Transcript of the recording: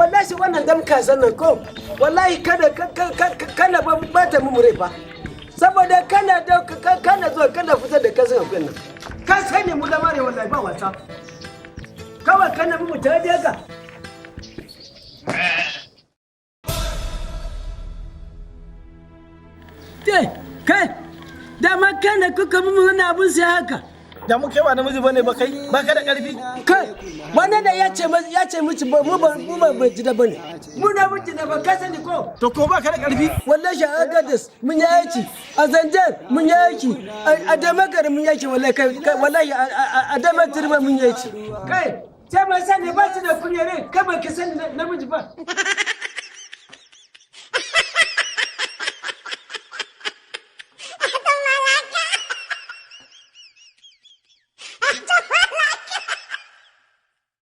wallahi wannan dam kazan nan ko wallahi kana ba ta mumure fa saboda kana zo kana fitar da kazan akwai nan ka sani mu da mare wallahi ba wasa kawai kana mu ta je ka kai da makana kuka mu wani abun sai haka da mu kai ba namiji bane ba kai ba ka da karfi kai wanda da ya ce miki mu ba ji da bane mu na miji da ba ka sani ko to ko ba ka da karfi wallahi a Agadez mun yi aiki a Zanjar mun yi aiki a Damagar mun yi aiki wallahi a Damagar mun yi aiki kai sai ba sani ba su da kunyare kai ba ka sani namiji ba